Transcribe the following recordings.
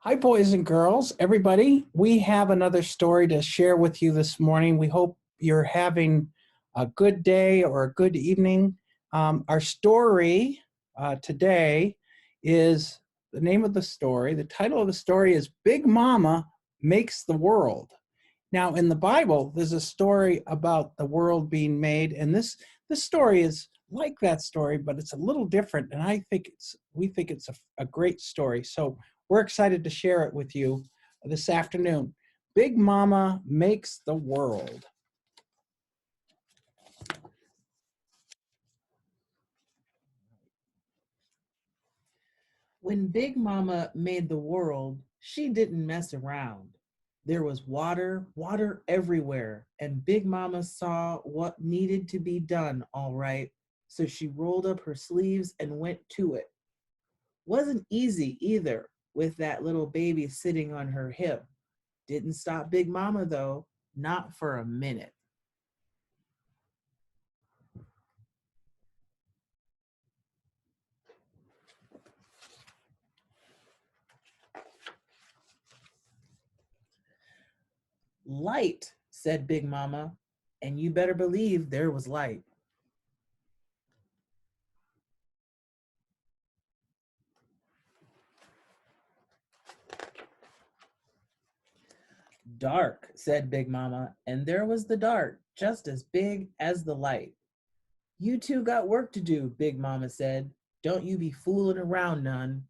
Hi, boys and girls, everybody. We have another story to share with you this morning. We hope you're having a good day or a good evening. Our story today is the name of the story. The title of the story is Big Mama Makes the World. Now, in the Bible, there's a story about the world being made, and this story is like that story, but it's a little different. And we think it's a great story. So we're excited to share it with you this afternoon. Big Mama Makes the World. When Big Mama made the world, she didn't mess around. There was water everywhere, and Big Mama saw what needed to be done, all right. So she rolled up her sleeves and went to it. Wasn't easy either, with that little baby sitting on her hip. Didn't stop Big Mama, though, not for a minute. Light, said Big Mama, and you better believe there was light. Dark, said Big Mama, and there was the dark, just as big as the light. You two got work to do, Big Mama said. Don't you be fooling around none.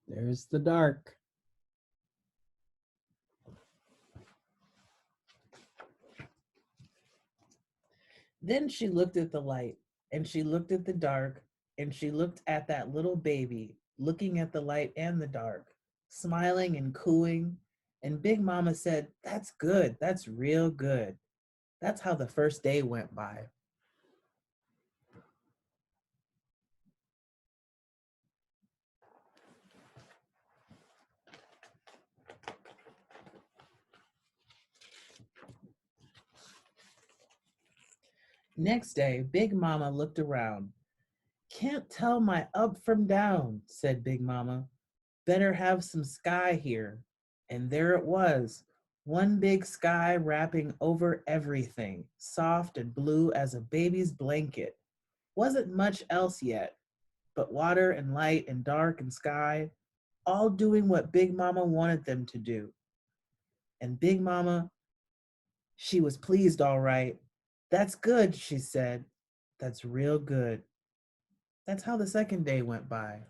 There's the dark. Then she looked at the light, and she looked at the dark, and she looked at that little baby, looking at the light and the dark, smiling and cooing. And Big Mama said, That's good. That's real good. That's how the first day went by. Next day, Big Mama looked around. Can't tell my up from down, said Big Mama. Better have some sky here. And there it was, one big sky wrapping over everything, soft and blue as a baby's blanket. Wasn't much else yet, but water and light and dark and sky, all doing what Big Mama wanted them to do. And Big Mama, she was pleased all right. That's good, she said. That's real good. That's how the second day went by.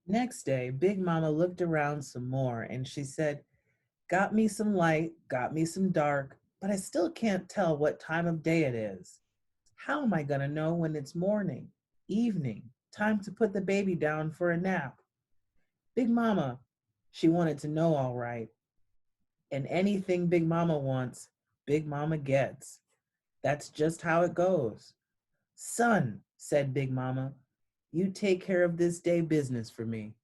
Next day, Big Mama looked around some more and she said, Got me some light, got me some dark, but I still can't tell what time of day it is. How am I going to know when it's morning, evening, time to put the baby down for a nap? Big Mama, she wanted to know all right. And anything Big Mama wants, Big Mama gets. That's just how it goes. Son, said Big Mama, you take care of this day business for me.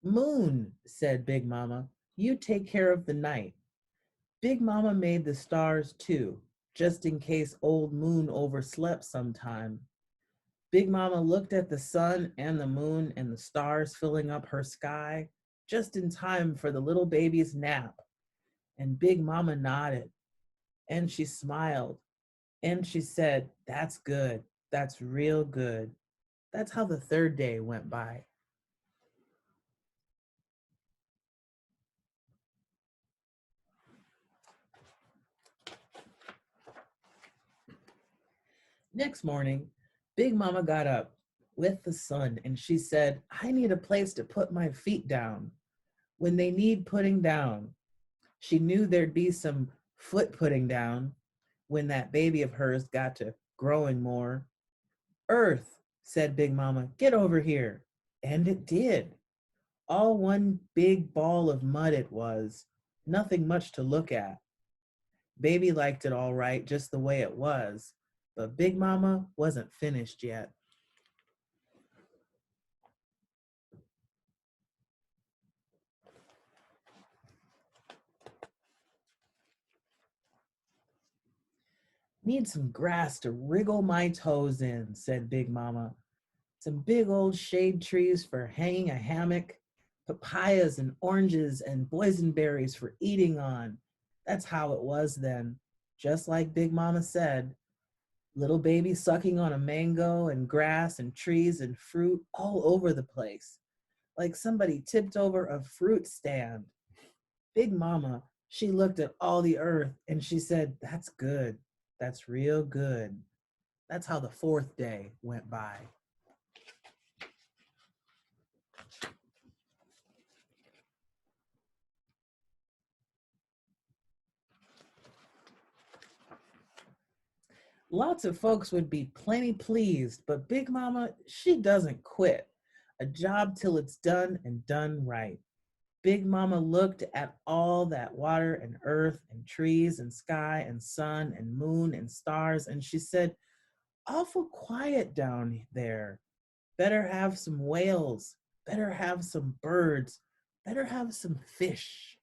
Moon, said Big Mama, you take care of the night. Big Mama made the stars too, just in case old Moon overslept sometime. Big Mama looked at the sun and the moon and the stars filling up her sky, just in time for the little baby's nap. And Big Mama nodded, and she smiled, and she said, That's good. That's real good. That's how the third day went by. Next morning, Big Mama got up with the sun and she said, I need a place to put my feet down when they need putting down. She knew there'd be some foot putting down when that baby of hers got to growing more. Earth, said Big Mama, get over here. And it did. All one big ball of mud it was, nothing much to look at. Baby liked it all right, just the way it was. But Big Mama wasn't finished yet. Need some grass to wriggle my toes in, said Big Mama. Some big old shade trees for hanging a hammock, papayas and oranges and boysenberries for eating on. That's how it was then. Just like Big Mama said, little baby sucking on a mango and grass and trees and fruit all over the place, like somebody tipped over a fruit stand. Big Mama, she looked at all the earth and she said, "That's good. That's real good." That's how the fourth day went by. Lots of folks would be plenty pleased, but Big Mama, she doesn't quit. A job till it's done and done right. Big Mama looked at all that water and earth and trees and sky and sun and moon and stars, and she said, "Awful quiet down there. Better have some whales. Better have some birds. Better have some fish."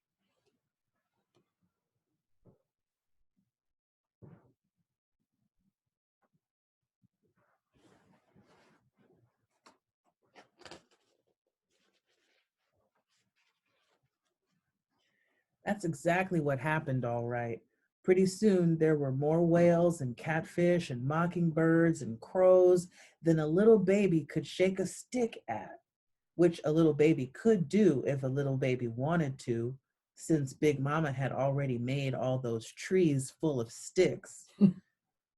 That's exactly what happened, all right. Pretty soon there were more whales and catfish and mockingbirds and crows than a little baby could shake a stick at, which a little baby could do if a little baby wanted to, since Big Mama had already made all those trees full of sticks.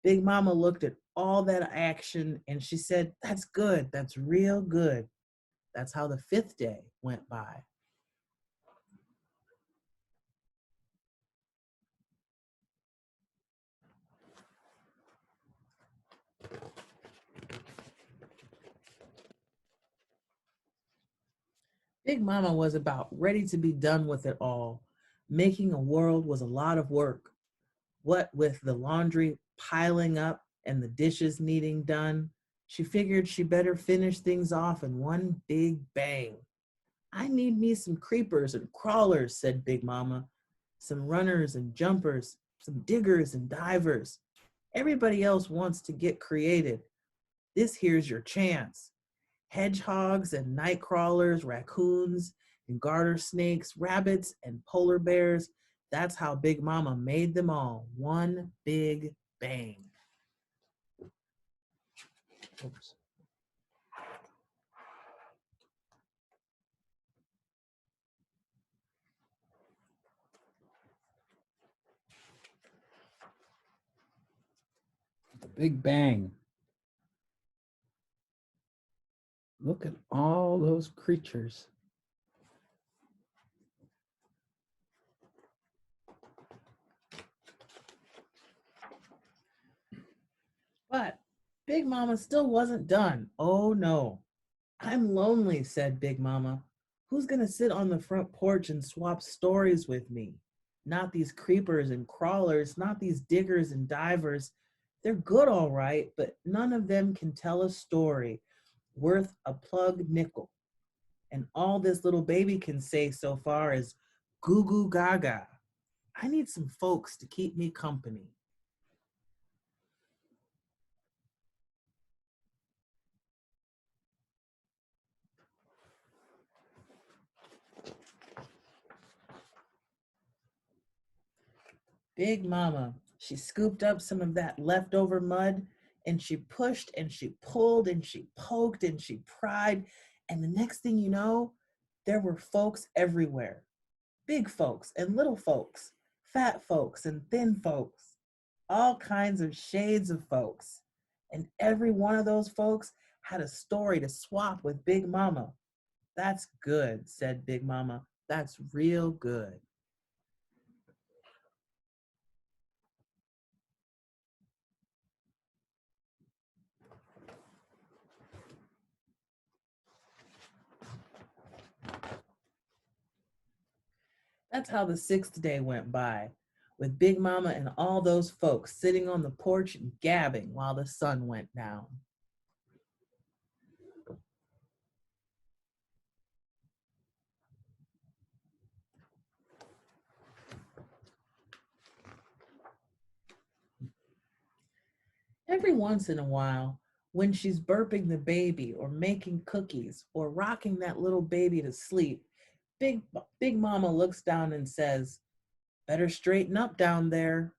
Big Mama looked at all that action and she said, "That's good. That's real good." That's how the fifth day went by. Big Mama was about ready to be done with it all. Making a world was a lot of work. What with the laundry piling up and the dishes needing done, she figured she better finish things off in one big bang. "I need me some creepers and crawlers," said Big Mama. "Some runners and jumpers, some diggers and divers. Everybody else wants to get creative. This here's your chance. Hedgehogs and night crawlers, raccoons and garter snakes, rabbits and polar bears. That's how Big Mama made them all. One big bang." Oops. The Big Bang. Look at all those creatures. But Big Mama still wasn't done. Oh no. "I'm lonely," said Big Mama. "Who's going to sit on the front porch and swap stories with me? Not these creepers and crawlers, not these diggers and divers. They're good, all right, but none of them can tell a story worth a plug nickel. And all this little baby can say so far is goo goo gaga. I need some folks to keep me company." Big Mama, she scooped up some of that leftover mud and she pushed and she pulled and she poked and she pried. And the next thing you know, there were folks everywhere, big folks and little folks, fat folks and thin folks, all kinds of shades of folks. And every one of those folks had a story to swap with Big Mama. "That's good," said Big Mama. "That's real good." That's how the sixth day went by. with Big Mama and all those folks sitting on the porch and gabbing while the sun went down. Every once in a while, when she's burping the baby or making cookies or rocking that little baby to sleep, Big Mama looks down and says, "Better straighten up down there."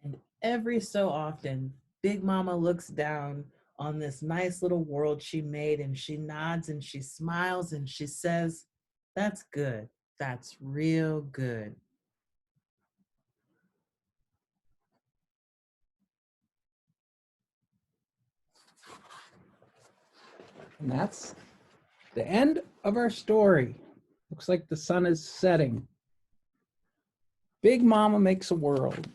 And every so often, Big Mama looks down on this nice little world she made and she nods and she smiles and she says, "That's good. That's real good." And that's the end of our story. Looks like the sun is setting. Big Mama makes a world.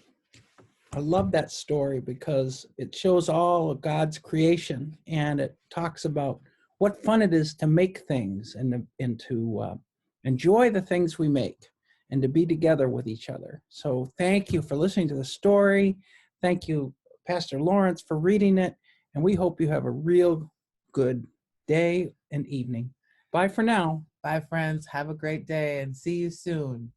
I love that story because it shows all of God's creation, and it talks about what fun it is to make things and to enjoy the things we make and to be together with each other. So thank you for listening to the story. Thank you, Pastor Lawrence, for reading it. And we hope you have a real good day and evening. Bye for now. Bye, friends. Have a great day and see you soon.